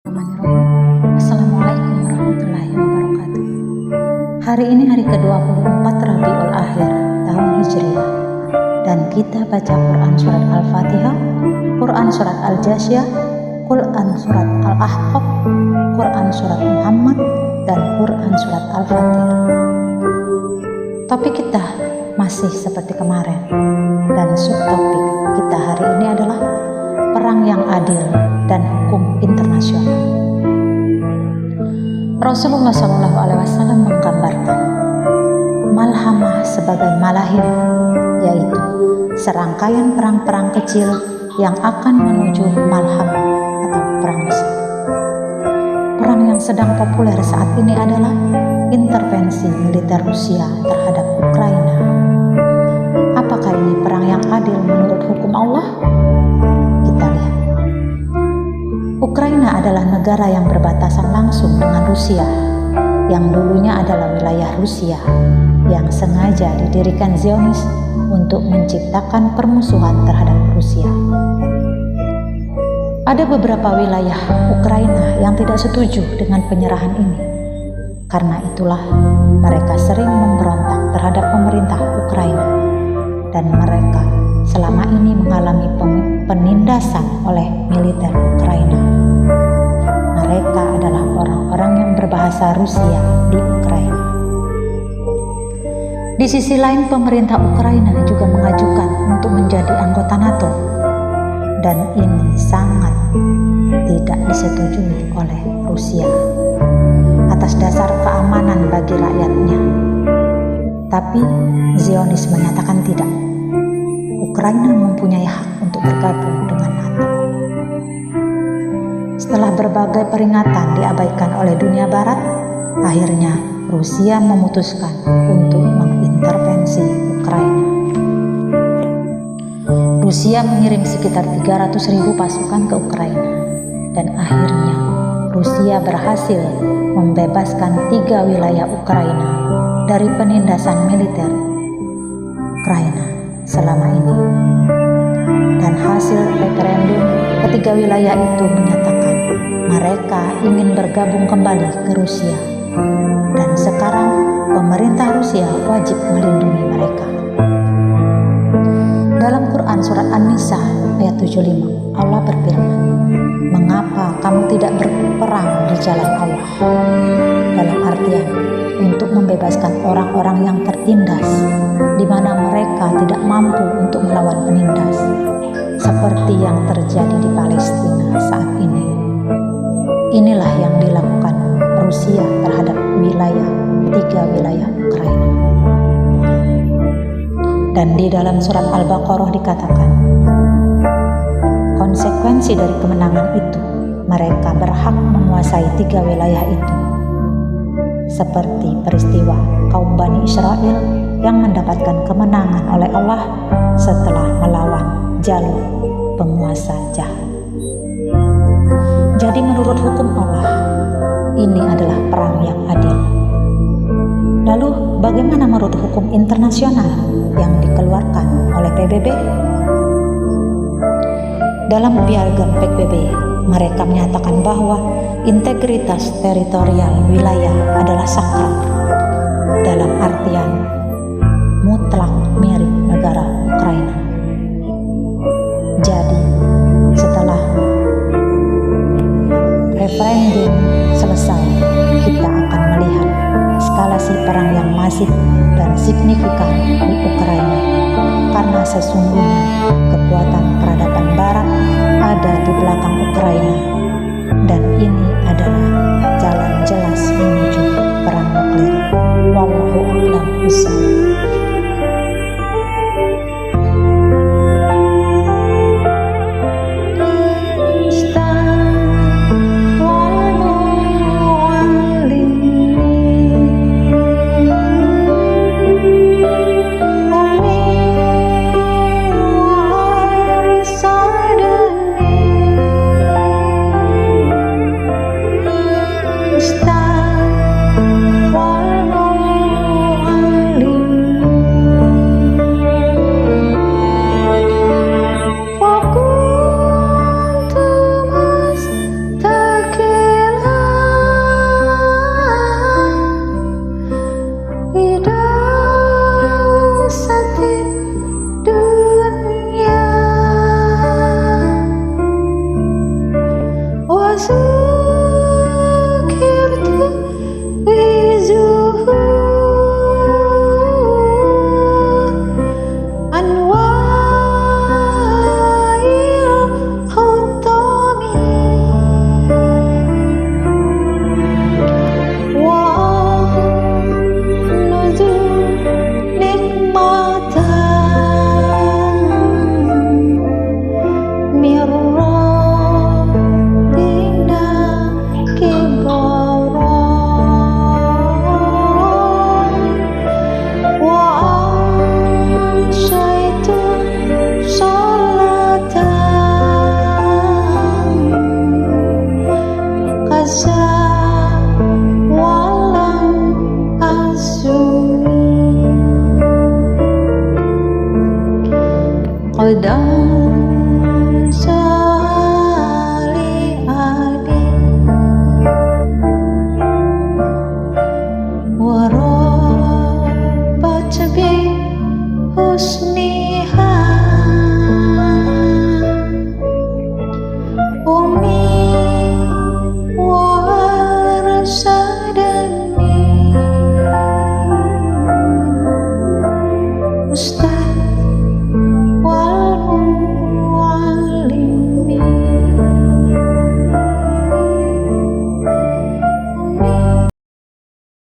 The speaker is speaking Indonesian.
Bismillahirrahmanirrahim. Assalamualaikum warahmatullahi wabarakatuh. Hari ini hari ke-24 Rabiul Akhir tahun Hijriah, dan kita baca Quran surat Al-Fatihah, Quran surat Al-Jasyah, Quran surat Al-Ahqaf, Quran surat Muhammad, dan Quran surat Al-Fatir. Topik kita masih seperti kemarin, dan subtopik kita hari ini adalah perang yang adil dan hukum internasional. Rasulullah SAW menggambarkan malhamah sebagai malahim, yaitu serangkaian perang-perang kecil yang akan menuju malhamah atau perang besar. Perang yang sedang populer saat ini adalah intervensi militer Rusia terhadap Ukraina. Apakah ini perang yang adil menurut hukum Allah? Kita lihat. Ukraina adalah negara yang berbatasan langsung dengan Rusia, yang dulunya adalah wilayah Rusia, yang sengaja didirikan Zionis untuk menciptakan permusuhan terhadap Rusia. Ada beberapa wilayah Ukraina yang tidak setuju dengan penyerahan ini. Karena itulah mereka sering memberontak terhadap pemerintah Ukraina, dan mereka selama ini mengalami penindasan oleh militer Ukraina. Mereka adalah orang-orang yang berbahasa Rusia di Ukraina. Di sisi lain, pemerintah Ukraina juga mengajukan untuk menjadi anggota NATO, dan ini sangat tidak disetujui oleh Rusia atas dasar keamanan bagi rakyatnya. Tapi Zionis menyatakan tidak. Ukraina mempunyai hak untuk bergabung dengan NATO. Setelah berbagai peringatan diabaikan oleh dunia barat, akhirnya Rusia memutuskan untuk mengintervensi Ukraina. Rusia mengirim sekitar 300.000 pasukan ke Ukraina, dan akhirnya Rusia berhasil membebaskan 3 wilayah Ukraina dari penindasan militer Ukraina selama ini. Dan hasil referendum ketiga wilayah itu menyatakan mereka ingin bergabung kembali ke Rusia, dan sekarang pemerintah Rusia wajib melindungi mereka. Dalam Quran surat An-Nisa ayat 75, Allah berfirman, "Mengapa kamu tidak berperang di jalan Allah?" Dalam artian untuk membebaskan orang-orang yang tertindas, di mana mereka tidak mampu untuk melawan penindas, seperti yang terjadi di Palestina saat ini. Inilah yang dilakukan Rusia terhadap 3 wilayah Ukraina. Dan di dalam surat Al-Baqarah dikatakan, konsekuensi dari kemenangan itu, mereka berhak menguasai 3 wilayah itu, seperti peristiwa kaum Bani Israel yang mendapatkan kemenangan oleh Allah setelah melawan jalur penguasa jahat. Jadi menurut hukum Allah, ini adalah perang yang adil. Lalu bagaimana menurut hukum internasional yang dikeluarkan oleh PBB? Dalam piagam PBB, mereka menyatakan bahwa integritas teritorial wilayah adalah sakral, dalam artian mutlak milik negara Ukraina. Jadi, setelah referendum selesai, kita akan melihat eskalasi perang yang masif dan signifikan di Ukraina, karena sesungguhnya kekuatan peradaban Barat ada di belakang Ukraina, dan ini adalah jalan jelas menuju perang nuklir. Wallahu a'lam bishawab. وذكرت بزهور أنواع الحطام ونذر نعمة من ربنا كبرى وأنشأت صلاة كذا ولم أزل قد وربت بحسنها أمي وأرشدني